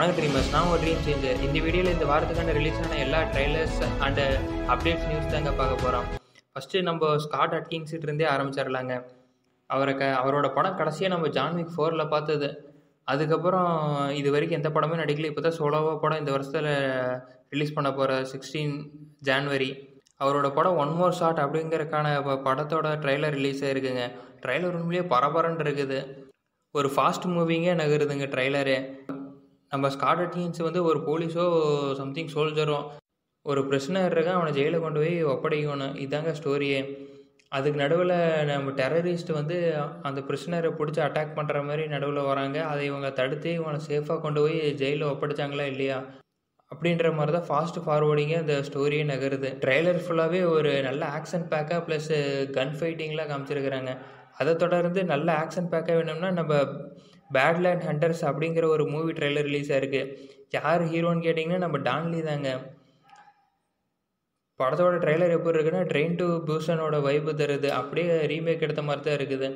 வணக்கம் ட்ரீமர்ஸ், நான் ஒரு ட்ரீம் சேஞ்சர். இந்த வீடியோவில் இந்த வாரத்துக்கான ரிலீஸ் ஆன எல்லா ட்ரைலர்ஸ் அண்ட் அப்டேட்ஸ் நியூஸ் தாங்க பார்க்க போகிறோம். ஃபஸ்ட்டு நம்ம ஸ்காட் அட்கின்ஸ்கிட்ட இருந்தே ஆரம்பிச்சிடலாங்க. அவரோட படம் கடைசியாக நம்ம ஜான் விக் 4ல் பார்த்தது. அதுக்கப்புறம் இது வரைக்கும் எந்த படமே நடிக்கல. இப்போ தான் சோலோவாக படம் இந்த வருஷத்தில் ரிலீஸ் பண்ண போகிற 16 ஜான்வரி. அவரோட படம் ஒன் மோர் ஷாட் அப்படிங்கிறக்கான படத்தோட ட்ரைலர் ரிலீஸ் ஆகிருக்குங்க. ட்ரைலர் உண்மையிலேயே பரபரன்னு இருக்குது. ஒரு ஃபாஸ்ட் மூவிங்கே நகருதுங்க ட்ரைலரு. நம்ம ஸ்காட் அட்கின்ஸ் வந்து ஒரு போலீஸோ சம்திங் சோல்ஜரோ ஒரு பிரிசனர் இருக்கான், அவனை ஜெயிலில் கொண்டு போய் ஒப்படைக்கணும். இதாங்க ஸ்டோரியே. அதுக்கு நடுவில் நம்ம டெரரிஸ்ட் வந்து அந்த பிரிசனரை பிடிச்சி அட்டாக் பண்ணுற மாதிரி நடுவில் வராங்க. அதை இவங்க தடுத்து இவனை சேஃபாக கொண்டு போய் ஜெயிலில் ஒப்படைச்சாங்களா இல்லையா அப்படின்ற மாதிரி தான் ஃபாஸ்ட் ஃபார்வர்டிங்கே அந்த ஸ்டோரியே நகருது. ட்ரெய்லர் ஃபுல்லாகவே ஒரு நல்ல ஆக்ஷன் பேக்காக ப்ளஸ் கன் ஃபைட்டிங்லாம் காமிச்சிருக்கிறாங்க. அதை தொடர்ந்து நல்ல ஆக்ஷன் பேக்காக வேணும்னா நம்ம பேட்லேண்ட் ஹண்டர்ஸ் அப்படிங்கிற ஒரு மூவி ட்ரெய்லர் ரிலீஸ் ஆயிருக்கு. யார் ஹீரோன்னு கேட்டிங்கன்னா நம்ம டான்லி தாங்க. படத்தோட ட்ரெய்லர் எப்படி இருக்குன்னா ட்ரெயின் டு பூசனோட வைப்பு தருது. அப்படியே ரீமேக் எடுத்த மாதிரி தான் இருக்குது.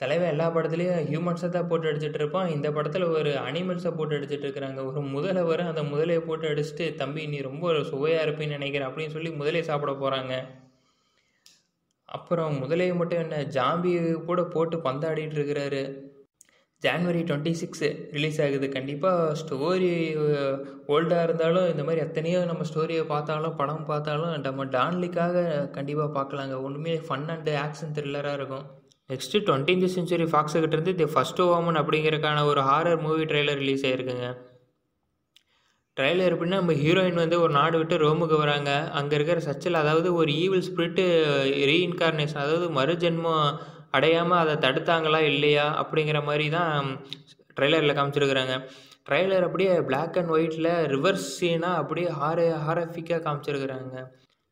தலைவன் எல்லா படத்துலையும் ஹியூமன்ஸை தான் போட்டு அடிச்சுட்டு இருப்பான். இந்த படத்தில் ஒரு அனிமல்ஸை போட்டு அடிச்சுட்டு இருக்கிறாங்க. ஒரு முதலை வரும், அந்த முதலையை போட்டு அடிச்சுட்டு தம்பி நீ ரொம்ப சுவையாக இருப்பேன்னு நினைக்கிறேன் அப்படின்னு சொல்லி முதலையை சாப்பிட போகிறாங்க. அப்புறம் முதலையை மட்டும் என்ன ஜாம்பி கூட போட்டு பந்தாடிட்டு இருக்கிறாரு. ஜான்வரி 26 ரிலீஸ் ஆகுது. கண்டிப்பாக ஸ்டோரி ஓல்டாக இருந்தாலும் இந்த மாதிரி எத்தனையோ நம்ம ஸ்டோரியை பார்த்தாலும் படம் பார்த்தாலும் நம்ம டான்லிக்காக கண்டிப்பாக பார்க்கலாங்க. ஒன்றுமே ஃபன் அண்டு ஆக்ஷன் த்ரில்லராக இருக்கும். நெக்ஸ்ட்டு 20th செஞ்சுரி ஃபாக்ஸுக்கிட்ட இருந்து தி ஃபர்ஸ்ட் ஓமன் அப்படிங்கிறக்கான ஒரு ஹாரர் மூவி ட்ரெய்லர் ரிலீஸ் ஆகிருக்குங்க. ட்ரெய்லர் எப்படின்னா நம்ம ஹீரோயின் வந்து ஒரு நாடு விட்டு ரோமுக்கு வராங்க. அங்கே இருக்கிற சர்ச்சில் அதாவது ஒரு ஈவில் ஸ்பிரிட்டு ரீஇன்கார்னேஷன் அதாவது மறுஜென்மம் அடையாமல் அதை தடுத்தாங்களா இல்லையா அப்படிங்கிற மாதிரி தான் ட்ரெய்லரில் காமிச்சிருக்கிறாங்க. ட்ரெய்லர் அப்படியே பிளாக் அண்ட் ஒயிட்டில் ரிவர்ஸ் சீனாக அப்படியே ஹாரஃபிக்காக காமிச்சிருக்கிறாங்க.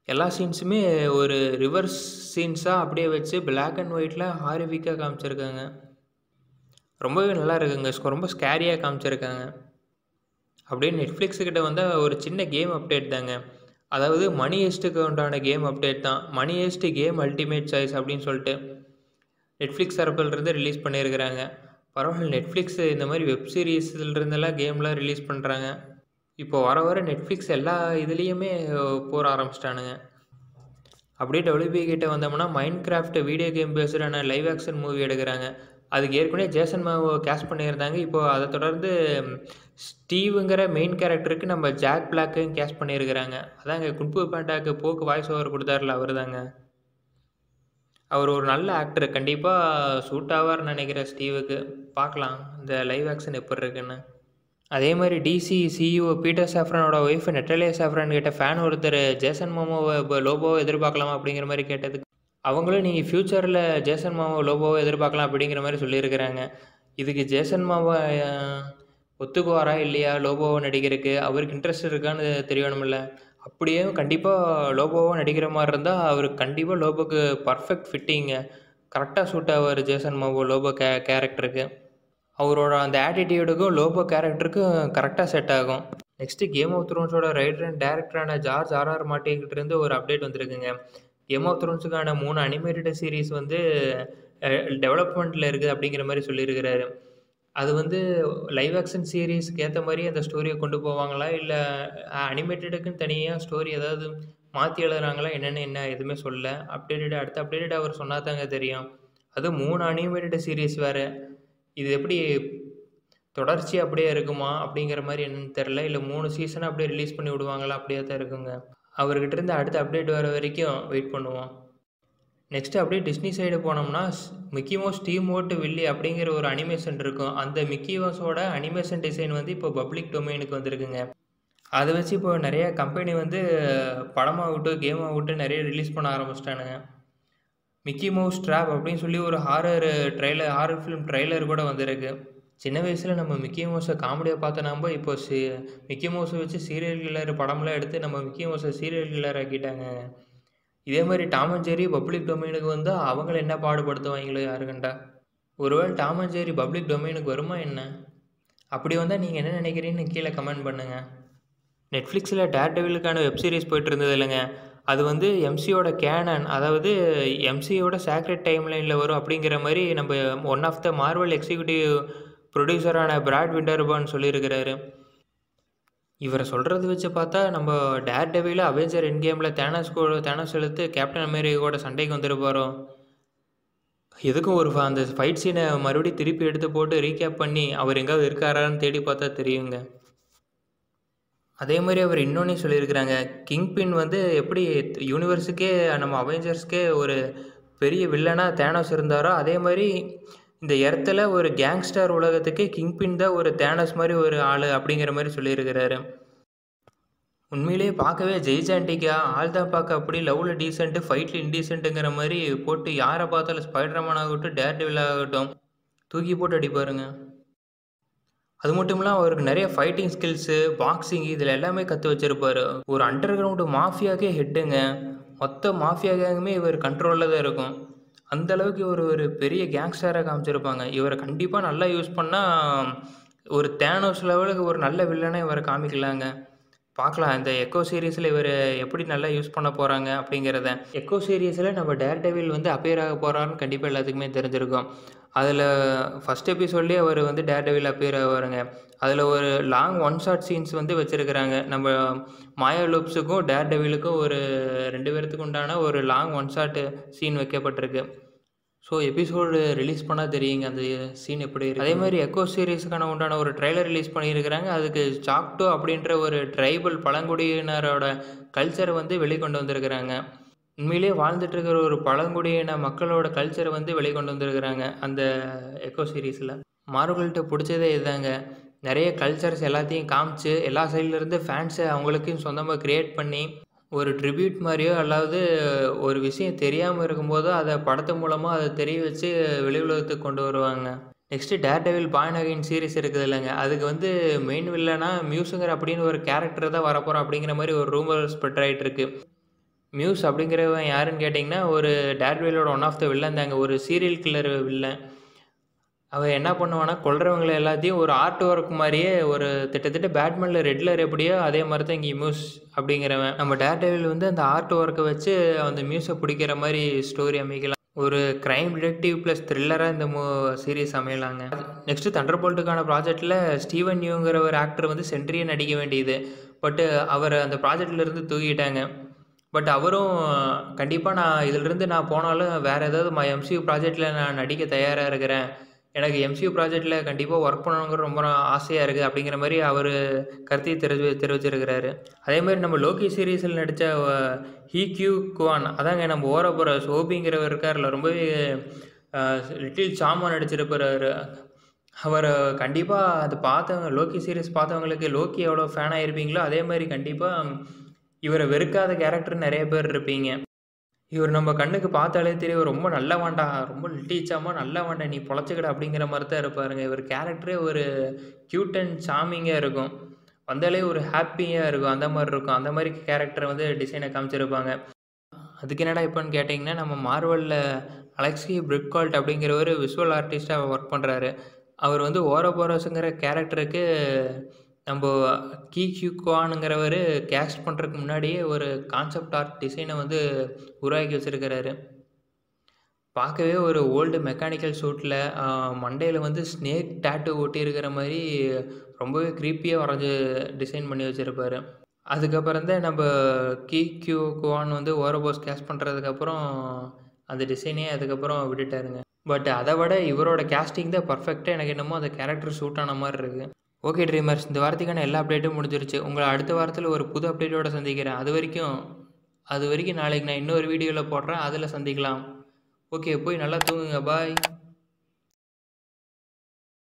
எல்லா சீன்ஸுமே ஒரு ரிவர்ஸ் சீன்ஸாக அப்படியே வச்சு பிளாக் அண்ட் ஒயிட்டில் ஹாரஃபிக்காக காமிச்சிருக்காங்க. ரொம்பவே நல்லா இருக்குங்க. ரொம்ப ஸ்கேரியாக காமிச்சிருக்காங்க. அப்படியே நெட்ஃப்ளிக்ஸுக்கிட்ட வந்தால் ஒரு சின்ன கேம் அப்டேட் தாங்க. அதாவது மணி ஹெஸ்ட்டுக்கு உண்டான கேம் அப்டேட் தான். மணி ஹெஸ்ட் கேம் அல்டிமேட் சாய்ஸ் அப்படின்னு சொல்லிட்டு நெட்ஃப்ளிக்ஸ் தரப்பிலிருந்து ரிலீஸ் பண்ணியிருக்கிறாங்க. பரவாயில்ல, நெட்ஃப்ளிக்ஸ் இந்த மாதிரி வெப் சீரீஸ்லேருந்தெல்லாம் கேம்லாம் ரிலீஸ் பண்ணுறாங்க. இப்போ வர நெட்ஃப்ளிக்ஸ் எல்லா இதுலேயுமே போட ஆரம்பிச்சிட்டானுங்க. அப்படியே WB கிட்ட வந்தோம்னா மைண்ட் கிராஃப்ட் வீடியோ கேம் பேஸ்டான லைவ் ஆக்ஷன் மூவி எடுக்கிறாங்க. அதுக்கு ஏற்கனவே ஜேசன் மாவோ கேஸ்ட் பண்ணியிருந்தாங்க. இப்போது அதை தொடர்ந்து ஸ்டீவுங்கிற மெயின் கேரக்டருக்கு நம்ம ஜாக் பிளாக்கையும் கேஸ்ட் பண்ணியிருக்கிறாங்க. அதாங்க குன்பு பேண்டாக்கு போக்கு வாய்ஸ் ஓவர் கொடுத்தாருல அவர் தாங்க. அவர் ஒரு நல்ல ஆக்டர், கண்டிப்பாக சூட் ஆவார்னு நினைக்கிறேன் ஸ்டீவுக்கு. பார்க்கலாம் இந்த லைவ் ஆக்ஷன் எப்படி இருக்குன்னு. அதே மாதிரி DC CEO பீட்டர் சாஃப்ரானோட ஒய்ஃப் நெட்டாலியா சாஃப்ரான் கிட்ட ஃபேன் ஒருத்தர் ஜேசன் மாமோவை லோபோவை எதிர்பார்க்கலாமா அப்படிங்கிற மாதிரி கேட்டதுக்கு அவங்களும் நீங்கள் ஃப்யூச்சரில் ஜேசன் மாமா லோபோவை எதிர்பார்க்கலாம் அப்படிங்கிற மாதிரி சொல்லியிருக்கிறாங்க. இதுக்கு ஜேசன் மாமா ஒத்துக்குவாரா இல்லையா லோபோவை நடிக்கிறதுக்கு, அவருக்கு இன்ட்ரெஸ்ட் இருக்கான்னு தெரியணுமில்ல. அப்படியே கண்டிப்பாக லோபோவாக நடிக்கிற மாதிரி இருந்தால் அவருக்கு கண்டிப்பாக லோபோக்கு பர்ஃபெக்ட் ஃபிட்டிங்க, கரெக்டாக சூட் ஆவார் ஜேசன் மாவோ லோபோ கேரக்டருக்கு. அவரோட அந்த ஆட்டிடியூடுக்கும் லோபோ கேரக்டருக்கும் கரெக்டாக செட் ஆகும். நெக்ஸ்ட்டு கேம் ஆஃப் த்ரோன்ஸோட ரைட்டர் அண்ட் டேரக்டரான ஜார்ஜ் R.R. மார்ட்டின்கிட்ட இருந்து ஒரு அப்டேட் வந்திருக்குங்க. கேம் ஆஃப் த்ரோன்ஸுக்கான 3 அனிமேட்டட் சீரீஸ் வந்து டெவலப்மெண்ட்டில் இருக்குது அப்படிங்கிற மாதிரி சொல்லியிருக்கிறாரு. அது வந்து லைவ் ஆக்ஷன் சீரீஸ்க்கு ஏற்ற மாதிரி அந்த ஸ்டோரியை கொண்டு போவாங்களா இல்லை அனிமேட்டடுக்குன்னு தனியாக ஸ்டோரி ஏதாவது மாற்றி எழுதுறாங்களா என்ன எதுவுமே சொல்ல. அடுத்த அப்டேட்டட் அவர் சொன்னால் தாங்க தெரியும். அது 3 அனிமேட்டட் சீரீஸ் வேறு. இது எப்படி தொடர்ச்சி அப்படியே இருக்குமா அப்படிங்கிற மாதிரி என்னன்னு தெரில. இல்லை 3 சீசனாக அப்படியே ரிலீஸ் பண்ணி விடுவாங்களா, அப்படியே தான் இருக்குங்க. அவர்கிட்ட இருந்து அடுத்த அப்டேட் வர வரைக்கும் வெயிட் பண்ணுவோம். நெக்ஸ்ட்டு அப்படியே டிஸ்னி சைடு போனோம்னா மிக்கி மவுஸ் ஸ்டீம்வோட் வில்லி அப்படிங்கிற ஒரு அனிமேஷன் இருக்கும். அந்த மிக்கி மவுஸோட அனிமேஷன் டிசைன் வந்து இப்போ பப்ளிக் டொமைனுக்கு வந்திருக்குங்க. அதை வச்சு இப்போ நிறைய கம்பெனி வந்து படமாக விட்டு கேமாக விட்டு நிறைய ரிலீஸ் பண்ண ஆரம்பிச்சிட்டானுங்க. மிக்கி மவுஸ் ட்ராப் அப்படின்னு சொல்லி ஒரு ஹாரர் ஃபிலிம் ட்ரெய்லர் கூட வந்திருக்கு. சின்ன வயசில் நம்ம மிக்கி மவுஸை காமெடியாக பார்த்த நம்ம இப்போ மிக்கி மவுஸை வச்சு சீரியல் கில்லர் படம்லாம் எடுத்து நம்ம மிக்கி மவுஸை சீரியல் கில்லர் ஆக்கிட்டாங்க. இதே மாதிரி டாம் அண்ட் ஜெர்ரி பப்ளிக் டொமைனுக்கு வந்தால் அவங்கள என்ன பாடுபடுத்துவாங்களோ யாருக்கண்டா. ஒருவேளை டாம் அண்ட் ஜெர்ரி பப்ளிக் டொமைனுக்கு வருமா என்ன? அப்படி வந்தால் நீங்கள் என்ன நினைக்கிறீங்கன்னு கீழே கமெண்ட் பண்ணுங்கள். நெட்ஃப்ளிக்ஸில் டேர்டெவிலுக்கான வெப் சீரிஸ் போய்ட்டு இருந்தது இல்லைங்க. அது வந்து MCயோட கேனன், அதாவது MCயோட சேக்ரெட் டைம்லைனில் வரும் அப்படிங்கிற மாதிரி நம்ம one of the Marvel executive ப்ரொடியூசரான பிராட் விண்டர்பர்ன் சொல்லியிருக்கிறாரு. இவரை சொல்கிறத வச்சு பார்த்தா நம்ம டேர் டெவில அவெஞ்சர் எண்ட் கேமில் தேனோஸ் இழுத்து கேப்டன் அமெரிக்காவோட சண்டைக்கு வந்துருப்பாரோ. எதுக்கும் அந்த ஃபைட் சீனை மறுபடியும் திருப்பி எடுத்து போட்டு ரீகேப் பண்ணி அவர் எங்காவது இருக்காரான்னு தேடி பார்த்தா தெரியுங்க. அதே மாதிரி அவர் இன்னொன்னே சொல்லியிருக்கிறாங்க, கிங் பின் வந்து எப்படி யூனிவர்ஸுக்கே நம்ம அவெஞ்சர்ஸ்க்கே ஒரு பெரிய வில்லனாக தேனோஸ் இருந்தாரோ, அதே மாதிரி இந்த எர்த்தில் ஒரு கேங்ஸ்டர் உலகத்துக்கே கிங் பின் தான் ஒரு தேனோஸ் மாதிரி ஒரு ஆள் அப்படிங்கிற மாதிரி சொல்லியிருக்கிறாரு. உண்மையிலேயே பார்க்கவே ஜெய்ஜாண்டிக்கா ஆள் தான் பார்க்க அப்படி லவ்வில் டீசென்ட்டு ஃபைட்டில் இன்டீசென்ட்டுங்கிற மாதிரி போட்டு யாரை பார்த்தாலும் ஸ்பைடர்மேன் ஆகட்டும் டேர் டெவில் ஆகட்டும் தூக்கி போட்டு அடிப்பாருங்க. அது மட்டும் இல்லாமல் அவருக்கு நிறைய ஃபைட்டிங் ஸ்கில்ஸு பாக்ஸிங் இதில் எல்லாமே கற்று வச்சுருப்பார். ஒரு அண்டர் கிரவுண்டு மாஃபியாக்கே ஹெட்டுங்க. மொத்த மாஃபியா கேங்குமே இவர் கண்ட்ரோலில் தான் இருக்கும். அந்தளவுக்கு இவர் ஒரு பெரிய கேங்ஸ்டராக காமிச்சிருப்பாங்க. இவரை கண்டிப்பாக நல்லா யூஸ் பண்ணால் ஒரு தேனோஸ் லெவலுக்கு ஒரு நல்ல வில்லனை இவரை காமிக்கலாங்க. பார்க்கலாம் இந்த எக்கோ சீரீஸில் இவர் எப்படி நல்லா யூஸ் பண்ண போகிறாங்க அப்படிங்கிறத. எக்கோ சீரீஸில் நம்ம டேர் டெவில் வந்து அப்பியர் ஆக போகிறாருன்னு கண்டிப்பாக எல்லாத்துக்குமே தெரிஞ்சிருக்கும். அதில் ஃபஸ்ட் எபிசோட்லேயே அவர் வந்து டேர் டெவில் அப்பியர் ஆவாருங்க. அதில் ஒரு லாங் ஒன் ஷாட் சீன்ஸ் வந்து வச்சுருக்கிறாங்க. நம்ம மாயா லூப்ஸுக்கும் டேர் டெவிலுக்கும் ஒரு 2 பேர்த்துக்கு உண்டான ஒரு லாங் ஒன் ஷாட் சீன் வைக்கப்பட்டிருக்கு. ஸோ எபிசோடு ரிலீஸ் பண்ணால் தெரியுங்க அந்த சீன் எப்படி இருக்குது. அதே மாதிரி எக்கோ சீரீஸுக்கான உண்டான ஒரு ட்ரெய்லர் ரிலீஸ் பண்ணியிருக்கிறாங்க. அதுக்கு சாக்டோ அப்படின்ற ஒரு ட்ரைபல் பழங்குடியினரோட கல்ச்சரை வந்து வெளிக்கொண்டு வந்திருக்கிறாங்க. உண்மையிலேயே வாழ்ந்துட்டு இருக்கிற ஒரு பழங்குடியின மக்களோட கல்ச்சரை வந்து வெளிக்கொண்டு வந்திருக்கிறாங்க அந்த எக்கோ சீரீஸில். மார்வல்கிட்ட பிடிச்சதே இதுதாங்க, நிறைய கல்ச்சர்ஸ் எல்லாத்தையும் காமிச்சு எல்லா சைட்லேருந்து ஃபேன்ஸை அவங்களுக்கும் சொந்தமாக க்ரியேட் பண்ணி ஒரு ட்ரிபியூட் மாதிரியோ அல்லாவது ஒரு விஷயம் தெரியாமல் இருக்கும்போதோ அதை படத்து மூலமாக அதை தெரிய வச்சு வெளி உலகத்துக்கு கொண்டு வருவாங்க. நெக்ஸ்ட்டு டேர் டெவில் பான் அகைன் சீரிஸ் இருக்குது இல்லைங்க, அதுக்கு வந்து மெயின் வில்லனா மியூஸுங்கிற அப்படின்னு ஒரு கேரக்டர் தான் வரப்போகிறோம் அப்படிங்கிற மாதிரி ஒரு ரூமர் ஸ்ப்ரெட் ஆகிட்டு இருக்கு. மியூஸ் அப்படிங்கிறவன் யாருன்னு கேட்டிங்கன்னா ஒரு டேர் டெவிலோட ஒன் ஆஃப் த வில்லன் தாங்க, ஒரு சீரியல் கில்லர் வில்லன். அவன் என்ன பண்ணுவான்னா கொல்றவங்களை எல்லாத்தையும் ஒரு ஆர்ட் ஒர்க் மாதிரியே ஒரு கிட்டத்தட்ட பேட்மேனில் ரெட்லர் எப்படியோ அதே மாதிரி தான் இங்கே மியூஸ் அப்படிங்கிறவன். நம்ம டேர் டெவில் வந்து அந்த ஆர்ட் ஒர்க்கை வச்சு அந்த மியூஸை பிடிக்கிற மாதிரி ஸ்டோரி அமைக்கலாம். ஒரு க்ரைம் டிடெக்டிவ் ப்ளஸ் த்ரில்லராக இந்த சீரீஸ் அமையலாங்க. நெக்ஸ்ட்டு தண்டர்போல்ட்டுக்கான ப்ராஜெக்டில் ஸ்டீவன் யூங்கிற ஒரு ஆக்டர் வந்து சென்ட்ரியை நடிக்க வேண்டியது. பட்டு அவர் அந்த ப்ராஜெக்டிலேருந்து தூக்கிட்டாங்க. பட் அவரும் கண்டிப்பாக நான் இதிலிருந்து நான் போனாலும் வேறு ஏதாவது எம்சியூ ப்ராஜெக்டில் நான் நடிக்க தயாராக இருக்கிறேன், எனக்கு எம்சியூ ப்ராஜெக்டில் கண்டிப்பாக ஒர்க் பண்ணணுங்கிற ரொம்ப ஆசையாக இருக்குது அப்படிங்கிற மாதிரி அவர் கருத்தையை தெரிவிச்சிருக்கிறாரு. அதேமாதிரி நம்ம லோக்கி சீரீஸில் நடித்த ஹீக்யூ குவான் அதாங்க நம்ம ஓரபுரஸ் ஓபிங்கிறவர் இருக்கார்ல, ரொம்பவே லிட்டில் சாமா நடிச்சிருப்பார். அவர் கண்டிப்பாக அது பார்த்தவங்க லோக்கி சீரீஸ் பார்த்தவங்களுக்கு லோக்கி எவ்வளோ ஃபேனாக இருப்பீங்களோ அதே மாதிரி கண்டிப்பாக இவரை வெறுக்காத கேரக்டர் நிறைய பேர் இருப்பீங்க. இவர் நம்ம கண்ணுக்கு பார்த்தாலே தெரியும் ரொம்ப நல்லவாண்டா, ரொம்ப லிட்டிச்சாமா நல்லவாண்டா, நீ பொழைச்சிக்கடா அப்படிங்கிற மாதிரி தான் இருப்பாருங்க. இவர் கேரக்டரே ஒரு க்யூட் அண்ட் சாமிங்காக இருக்கும், வந்தாலே ஒரு ஹாப்பியாக இருக்கும், அந்த மாதிரி இருக்கும். அந்த மாதிரி கேரக்டரை வந்து டிசைனை காமிச்சிருப்பாங்க. அதுக்கு என்னடா இப்போன்னு கேட்டிங்கன்னா நம்ம மார்வலில் அலெக்ஸி பிரிட்கால்ட் அப்படிங்கிற ஒரு விஷுவல் ஆர்டிஸ்ட்டாக ஒர்க் பண்ணுறாரு. அவர் வந்து ஓரோபோரோஸுங்கிற கேரக்டருக்கு நம்ம கீக்யூக்வானுங்கிறவர் கேஸ்ட் பண்ணுறதுக்கு முன்னாடியே ஒரு கான்செப்ட் ஆர்ட் டிசைனை வந்து உருவாக்கி வச்சுருக்கிறாரு. பார்க்கவே ஒரு ஓல்டு மெக்கானிக்கல் சூட்டில் மண்டையில் வந்து ஸ்னேக் டேட்டு ஒட்டியிருக்கிற மாதிரி ரொம்பவே க்ரீப்பியாக வரைஞ்சி டிசைன் பண்ணி வச்சுருப்பார். அதுக்கப்புறம் தான் நம்ம கீக்யூக்வான் வந்து ஓரோபோஸ் கேஸ்ட் பண்ணுறதுக்கப்புறம் அந்த டிசைனே அதுக்கப்புறம் விட்டுட்டாருங்க. பட் அதை விட இவரோட கேஸ்டிங் தான் பர்ஃபெக்டாக எனக்கு என்னமோ அந்த கேரக்டர் சூட் ஆன மாதிரி இருக்குது. ஓகே ட்ரீமர்ஸ், இந்த வாரத்துக்கான எல்லா அப்டேட்டும் முடிஞ்சிருச்சு. உங்களை அடுத்த வாரத்தில் ஒரு புது அப்டேட்டோடு சந்திக்கிறேன். அது வரைக்கும் நாளைக்கு நான் இன்னொரு வீடியோவில் போடுறேன், அதில் சந்திக்கலாம். ஓகே, போய் நல்லா தூங்குங்க. பாய்.